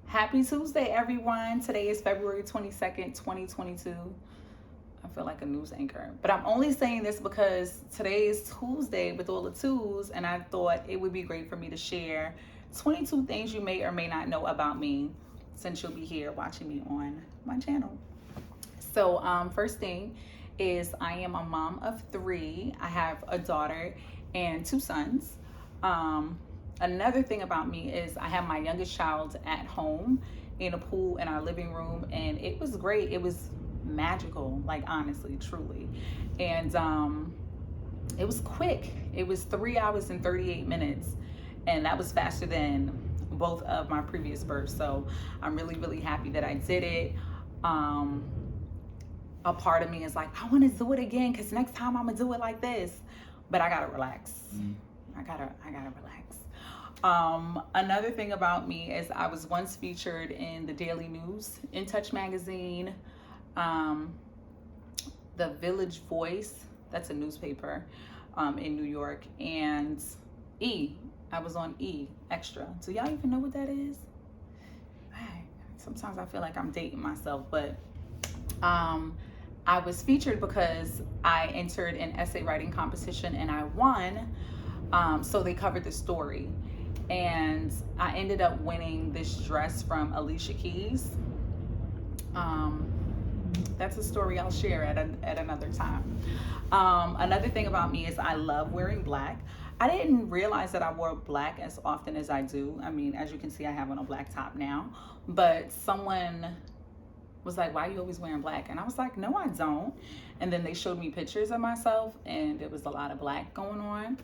Happy Tuesday, everyone. Today is February 22nd, 2022. I feel like a news anchor, but I'm only saying this because today is Tuesday with all the twos, and I thought it would be great for me to share 22 things you may or may not know about me since you'll be here watching me on my channel. So, first thing is I am a mom of three. I have a daughter and two sons. Another thing about me is I have my youngest child at home in a pool in our living room, and it was great. It was magical, like honestly, truly. And it was quick. It was 3 hours and 38 minutes, and that was faster than both of my previous births. So I'm really, really happy that I did it. A part of me is like, I want to do it again because next time I'm gonna do it like this, but I gotta relax. I gotta relax. Another thing about me is I was once featured in the Daily News, In Touch magazine, the Village Voice, that's a newspaper in New York, and E. I was on E Extra. Do y'all even know what that is? Sometimes I feel like I'm dating myself, but I was featured because I entered an essay writing competition and I won. So they covered the story, and I ended up winning this dress from Alicia Keys. That's a story I'll share at another time. Another thing about me is I love wearing black. I didn't realize that I wore black as often as I do. I mean, as you can see, I have on a black top now, but someone was like, why are you always wearing black? And I was like, no, I don't. And then they showed me pictures of myself, and there was a lot of black going on.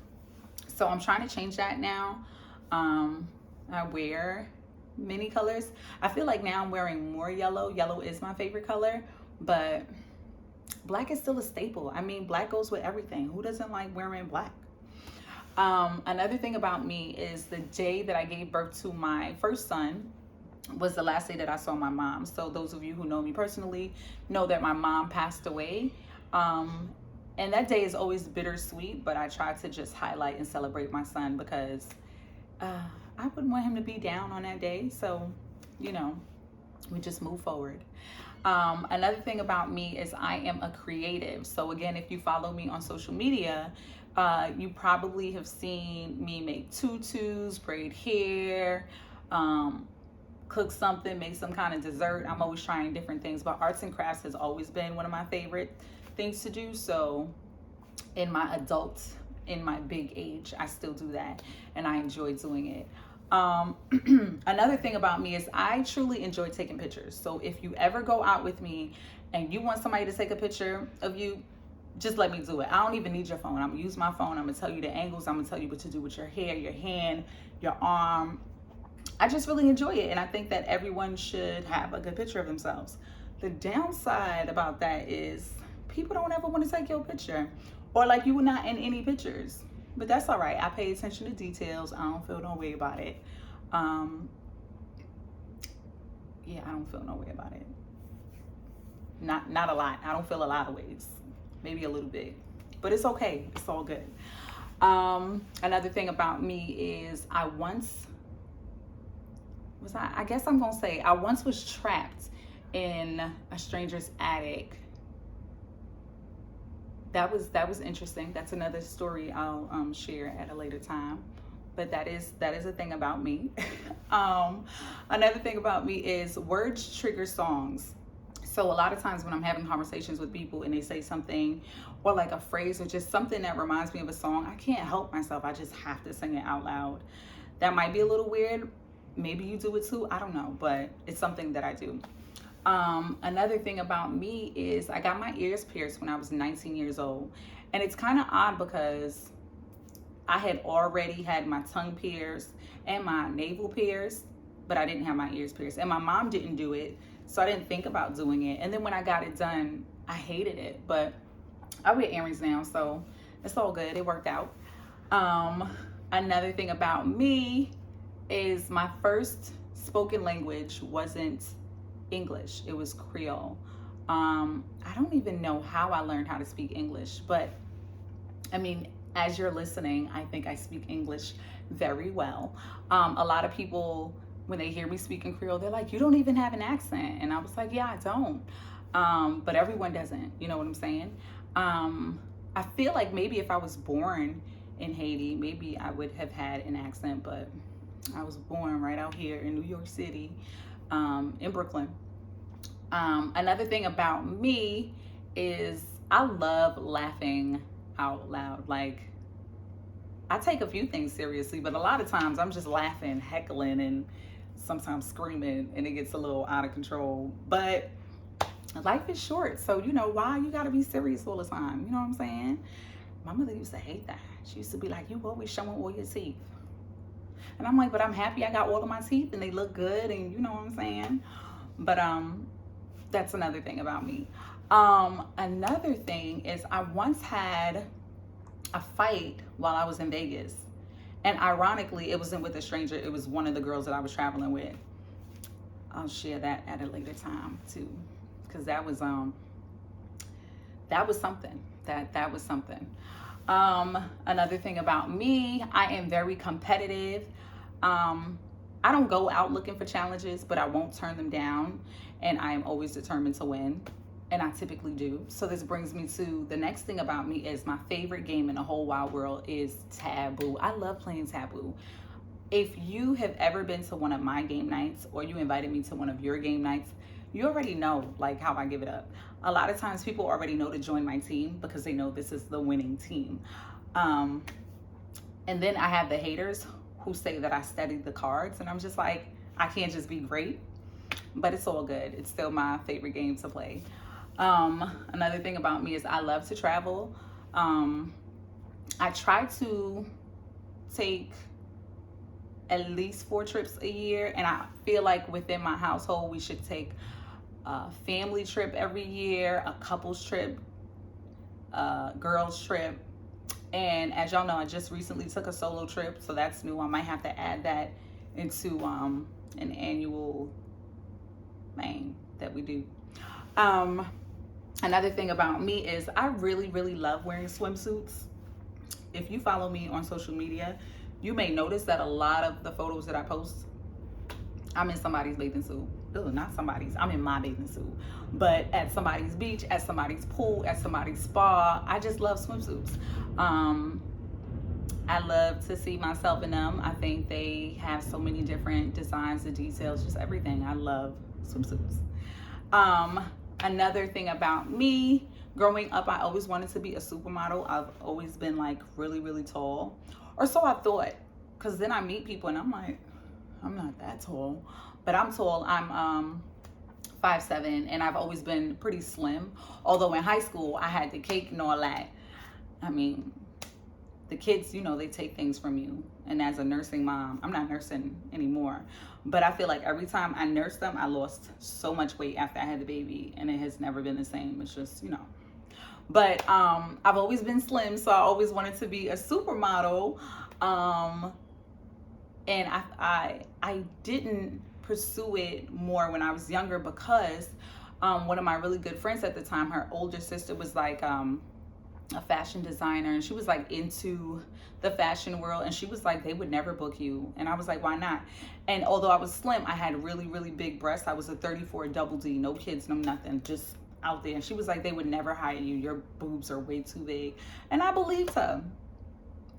So I'm trying to change that now. I wear many colors. I feel like now I'm wearing more yellow. Yellow is my favorite color, but black is still a staple. I mean, black goes with everything. Who doesn't like wearing black? Another thing about me is the day that I gave birth to my first son was the last day that I saw my mom. So those of you who know me personally know that my mom passed away. And that day is always bittersweet, but I try to just highlight and celebrate my son because I wouldn't want him to be down on that day. So, you know, we just move forward. Another thing about me is I am a creative. So again, if you follow me on social media, you probably have seen me make tutus, braid hair, cook something, make some kind of dessert. I'm always trying different things, but arts and crafts has always been one of my favorite things to do. So in my big age, I still do that, and I enjoy doing it. Another thing about me is I truly enjoy taking pictures. So if you ever go out with me and you want somebody to take a picture of you, just let me do it. I don't even need your phone. I'm gonna use my phone. I'm gonna tell you the angles. I'm gonna tell you what to do with your hair, your hand, your arm. I just really enjoy it, and I think that everyone should have a good picture of themselves. The downside about that is people don't ever want to take your picture, or like you were not in any pictures, but that's all right. I pay attention to details. I don't feel no way about it. Yeah, I don't feel no way about it. Not a lot. I don't feel a lot of ways, maybe a little bit, but it's okay. It's all good. Another thing about me is I once was trapped in a stranger's attic. That was interesting. That's another story I'll share at a later time. But that is a thing about me. Another thing about me is words trigger songs. So a lot of times when I'm having conversations with people and they say something or like a phrase or just something that reminds me of a song, I can't help myself. I just have to sing it out loud. That might be a little weird. Maybe you do it too. I don't know, but it's something that I do. Another thing about me is I got my ears pierced when I was 19 years old. And it's kind of odd because I had already had my tongue pierced and my navel pierced, but I didn't have my ears pierced. And my mom didn't do it, so I didn't think about doing it. And then when I got it done, I hated it. But I wear earrings now, so it's all good. It worked out. Another thing about me is my first spoken language wasn't English. It was Creole. I don't even know how I learned how to speak English, but I mean, as you're listening, I think I speak English very well. A lot of people when they hear me speaking Creole, they're like, you don't even have an accent. And I was like, yeah, I don't. But everyone doesn't, you know what I'm saying? I feel like maybe if I was born in Haiti, maybe I would have had an accent, but I was born right out here in New York City, in Brooklyn. Another thing about me is I love laughing out loud. Like, I take a few things seriously, but a lot of times I'm just laughing, heckling, and sometimes screaming, and it gets a little out of control. But life is short, so you know why you gotta be serious all the time. You know what I'm saying? My mother used to hate that. She used to be like, you always showing all your teeth. And I'm like, but I'm happy I got all of my teeth and they look good, and you know what I'm saying? But that's another thing about me. Another thing is I once had a fight while I was in Vegas. And ironically, it wasn't with a stranger. It was one of the girls that I was traveling with. I'll share that at a later time too, because that was something. That was something. Another thing about me, I am very competitive. I don't go out looking for challenges, but I won't turn them down, and I am always determined to win, and I typically do. So this brings me to the next thing about me is my favorite game in the whole wide world is Taboo. I love playing Taboo. If you have ever been to one of my game nights or you invited me to one of your game nights, you already know like how I give it up. A lot of times people already know to join my team because they know this is the winning team. And then I have the haters who say that I studied the cards, and I'm just like, I can't just be great, but it's all good. It's still my favorite game to play. Another thing about me is I love to travel. I try to take at least 4 trips a year, and I feel like within my household we should take a family trip every year, a couples trip, a girls trip. And as y'all know, I just recently took a solo trip, so that's new. I might have to add that into an annual thing that we do. Another thing about me is I really, really love wearing swimsuits. If you follow me on social media, you may notice that a lot of the photos that I post, I'm in somebody's bathing suit. Ugh, not somebody's, I'm in my bathing suit. But at somebody's beach, at somebody's pool, at somebody's spa, I just love swimsuits. I love to see myself in them. I think they have so many different designs and details, just everything. I love swimsuits. Another thing about me, growing up, I always wanted to be a supermodel. I've always been like really, really tall, or so I thought, because then I meet people and I'm like, I'm not that tall, but I'm tall. I'm 5'7", and I've always been pretty slim. Although in high school I had the cake and all that. I mean, the kids, you know, they take things from you. And as a nursing mom, I'm not nursing anymore, but I feel like every time I nursed them, I lost so much weight after I had the baby, and it has never been the same. It's just, you know. But I've always been slim, so I always wanted to be a supermodel. And I didn't pursue it more when I was younger because one of my really good friends at the time, her older sister was like a fashion designer, and she was like into the fashion world, and she was like, they would never book you. And I was like, why not? And although I was slim, I had really, really big breasts. I was a 34 double D, no kids, no nothing, just out there. And she was like, they would never hire you, your boobs are way too big. And I believed her.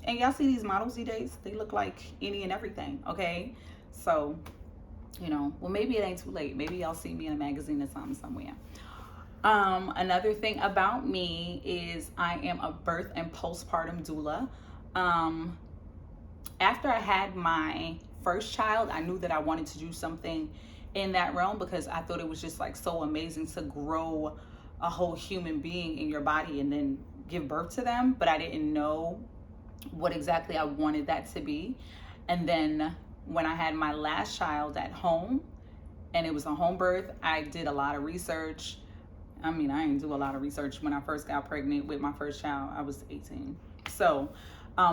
And y'all see these models these days, they look like any and everything, okay? So, you know, well, maybe it ain't too late. Maybe y'all see me in a magazine or something somewhere. Another thing about me is I am a birth and postpartum doula. After I had my first child, I knew that I wanted to do something in that realm because I thought it was just like so amazing to grow a whole human being in your body and then give birth to them. But I didn't know what exactly I wanted that to be. And then when I had my last child at home, and it was a home birth, I did a lot of research. I mean, I didn't do a lot of research when I first got pregnant with my first child. I was 18. So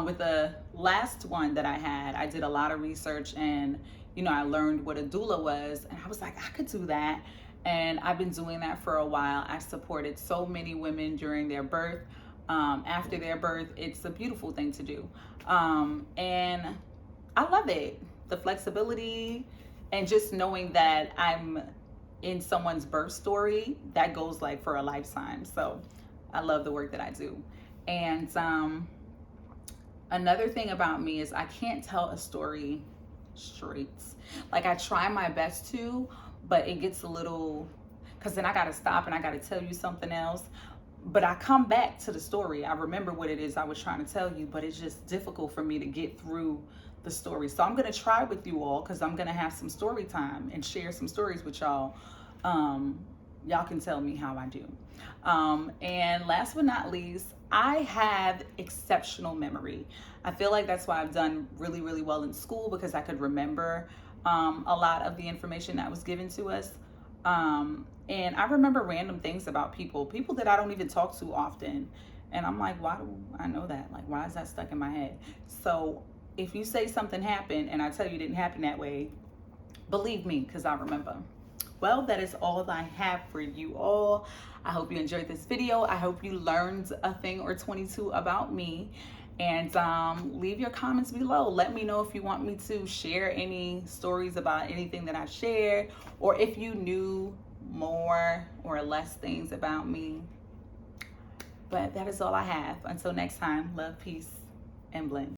with the last one that I had, I did a lot of research, and you know, I learned what a doula was, and I was like, I could do that. And I've been doing that for a while. I supported so many women during their birth, after their birth. It's a beautiful thing to do, and I love it. The flexibility And just knowing that I'm in someone's birth story, that goes like for a lifetime. So I love the work that I do. And another thing about me is I can't tell a story straight. Like I try my best to, but it gets a little, because then I got to stop and I got to tell you something else. But I come back to the story. I remember what it is I was trying to tell you, but it's just difficult for me to get through the story. So I'm going to try with you all, because I'm going to have some story time and share some stories with y'all. Y'all can tell me how I do. And last but not least, I have exceptional memory. I feel like that's why I've done really, really well in school, because I could remember a lot of the information that was given to us. And I remember random things about people that I don't even talk to often. And I'm like, why do I know that? Like, why is that stuck in my head? So if you say something happened and I tell you it didn't happen that way, believe me, because I remember. Well, that is all I have for you all. I hope you enjoyed this video. I hope you learned a thing or 22 about me. And leave your comments below. Let me know if you want me to share any stories about anything that I shared, or if you knew more or less things about me. But that is all I have. Until next time, love, peace, and blend.